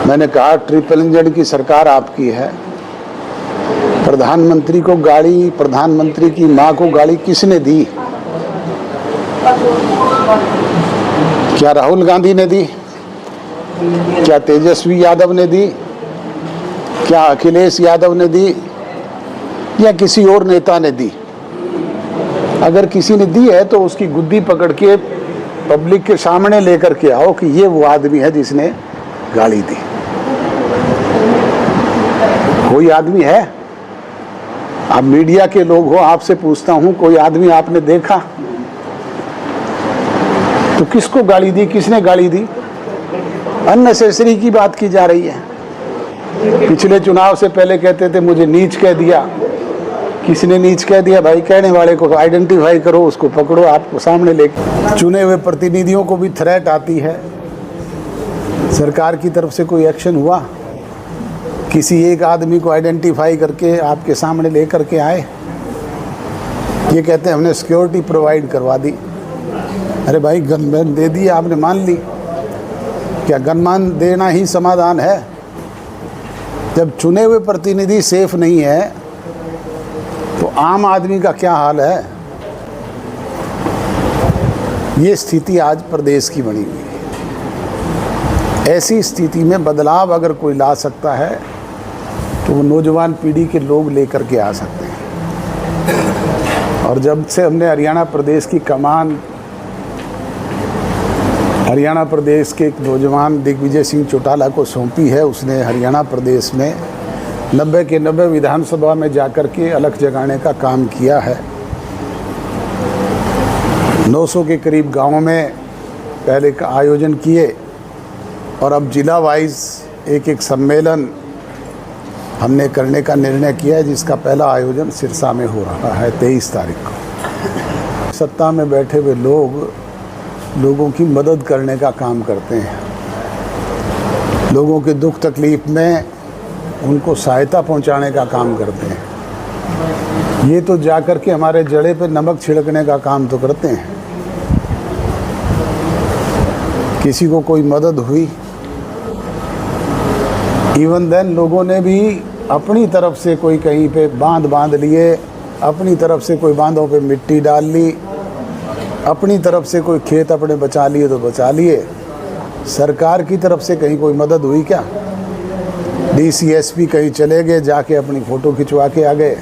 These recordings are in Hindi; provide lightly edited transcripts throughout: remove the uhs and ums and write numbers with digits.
मैंने कहा ट्रिपल इंजन की सरकार आपकी है, प्रधानमंत्री को गाड़ी, प्रधानमंत्री की मां को गाड़ी किसने दी? क्या राहुल गांधी ने दी? क्या तेजस्वी यादव ने दी? क्या अखिलेश यादव ने दी? या किसी और नेता ने दी? अगर किसी ने दी है तो उसकी गुद्दी पकड़ के पब्लिक के सामने लेकर के आओ कि ये वो आदमी है जिसने गाड़ी दी। कोई आदमी है? आप मीडिया के लोग हो, आपसे पूछता हूं, कोई आदमी आपने देखा? तो किसको गाड़ी दी, किसने गाड़ी दी? अननेसेसरी की बात की जा रही है। पिछले चुनाव से पहले कहते थे मुझे नीच कह दिया। किसने नीच कह दिया भाई? कहने वाले को आइडेंटिफाई करो, उसको पकड़ो, आपको सामने लेके। चुने हुए प्रतिनिधियों को भी थ्रेट आती है। सरकार की तरफ से कोई एक्शन हुआ? किसी एक आदमी को आइडेंटिफाई करके आपके सामने लेकर के आए? ये कहते हैं हमने सिक्योरिटी प्रोवाइड करवा दी। अरे भाई गनमैन दे दिए, आपने मान ली। क्या गनमैन देना ही समाधान है? जब चुने हुए प्रतिनिधि सेफ नहीं है तो आम आदमी का क्या हाल है? ये स्थिति आज प्रदेश की बनी हुई है। ऐसी स्थिति में बदलाव अगर कोई ला सकता है तो वो नौजवान पीढ़ी के लोग लेकर के आ सकते हैं। और जब से हमने हरियाणा प्रदेश की कमान हरियाणा प्रदेश के एक नौजवान दिग्विजय सिंह चौटाला को सौंपी है, उसने हरियाणा प्रदेश में 90 के 90 विधानसभा में जाकर के अलख जगाने का काम किया है। 900 के करीब गांवों में पहले का आयोजन किए और अब जिला वाइज एक एक सम्मेलन हमने करने का निर्णय किया है, जिसका पहला आयोजन सिरसा में हो रहा है 23 तारीख को। सत्ता में बैठे हुए लोगों की मदद करने का काम करते हैं, लोगों के दुख तकलीफ में उनको सहायता पहुंचाने का काम करते हैं। ये तो जाकर के हमारे जड़े पे नमक छिड़कने का काम तो करते हैं। किसी को कोई मदद हुई, इवन देन लोगों ने भी अपनी तरफ से कोई कहीं पे बांध लिए, अपनी तरफ से कोई बांधों पे मिट्टी डाल ली, अपनी तरफ से कोई खेत अपने बचा लिए तो बचा लिए। सरकार की तरफ से कहीं कोई मदद हुई क्या? DCSP कहीं चले गए, जाके अपनी फ़ोटो खिंचवा के आ गए।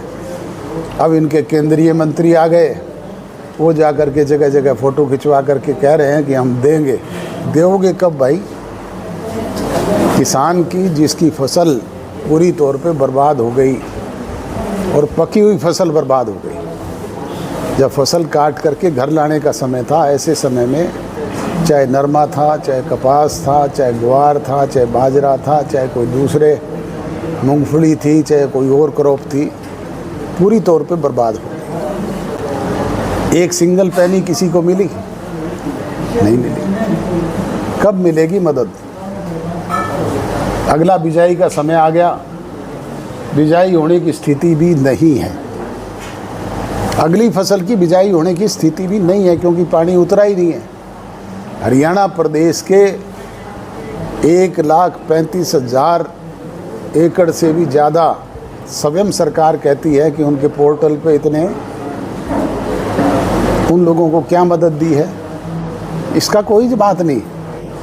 अब इनके केंद्रीय मंत्री आ गए, वो जा कर के जगह जगह फ़ोटो खिंचवा करके कह रहे हैं कि हम देंगे। दोगे कब भाई? किसान की जिसकी फसल पूरी तौर पे बर्बाद हो गई और पकी हुई फसल बर्बाद हो गई, जब फसल काट करके घर लाने का समय था, ऐसे समय में चाहे नरमा था, चाहे कपास था, चाहे ग्वार था, चाहे बाजरा था, चाहे कोई दूसरे मूंगफली थी, चाहे कोई और क्रॉप थी, पूरी तौर पे बर्बाद हो गई। एक सिंगल पैनी किसी को मिली? नहीं मिली। कब मिलेगी मदद? अगला बिजाई का समय आ गया, बिजाई होने की स्थिति भी नहीं है। अगली फसल की बिजाई होने की स्थिति भी नहीं है, क्योंकि पानी उतरा ही नहीं है। हरियाणा प्रदेश के 1,35,000 एकड़ से भी ज़्यादा स्वयं सरकार कहती है कि उनके पोर्टल पे इतने, उन लोगों को क्या मदद दी है? इसका कोई बात नहीं।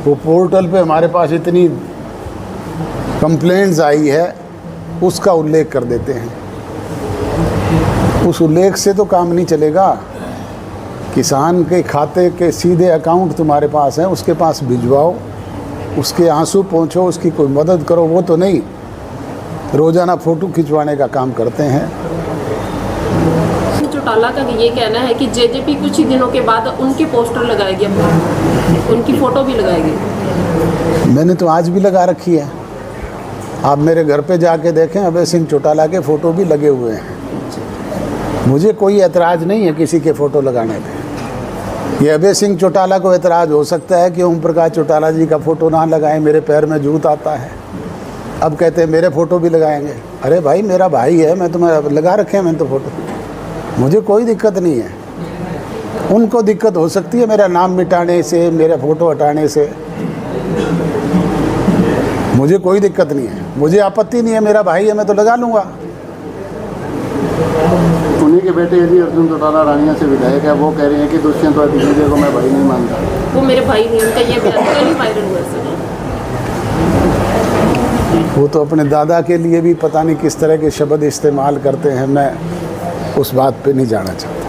वो पोर्टल पे हमारे पास इतनी कंप्लेंट्स आई है, उसका उल्लेख कर देते हैं। उस उल्लेख से तो काम नहीं चलेगा। किसान के खाते के सीधे अकाउंट तुम्हारे पास हैं, उसके पास भिजवाओ, उसके आंसू पहुँचो, उसकी कोई मदद करो। वो तो नहीं, रोज़ाना फ़ोटो खिंचवाने का काम करते हैं। चौटाला का ये कहना है कि जेजेपी कुछ ही दिनों के बाद उनकी पोस्टर लगाएगी, उनकी फ़ोटो भी लगाएगी। मैंने तो आज भी लगा रखी है। आप मेरे घर पे जाके देखें, अभय सिंह चौटाला के फ़ोटो भी लगे हुए हैं। मुझे कोई एतराज़ नहीं है किसी के फ़ोटो लगाने पे। ये अभय सिंह चौटाला को एतराज़ हो सकता है कि ओम प्रकाश चौटाला जी का फ़ोटो ना लगाएं, मेरे पैर में जूत आता है। अब कहते हैं मेरे फ़ोटो भी लगाएंगे। अरे भाई मेरा भाई है, मैं तुम्हें लगा रखे हैं मैंने तो फ़ोटो, मुझे कोई दिक्कत नहीं है। उनको दिक्कत हो सकती है मेरा नाम मिटाने से, मेरा फ़ोटो हटाने से। मुझे कोई दिक्कत नहीं है, मुझे आपत्ति नहीं है, मेरा भाई है, मैं तो लगा लूँगा। उन्हीं के बेटे यदि अर्जुन चौटाला रानिया से विधायक है, वो कह रहे हैं कि दुष्यंत और दिग्विजय को मैं भाई नहीं मानता। वो मेरे भाई नहीं, उनका ये बयान कल ही वायरल हुआ सर। वो तो अपने दादा के लिए भी पता नहीं किस तरह के शब्द इस्तेमाल करते हैं, मैं उस बात पे नहीं जाना चाहता।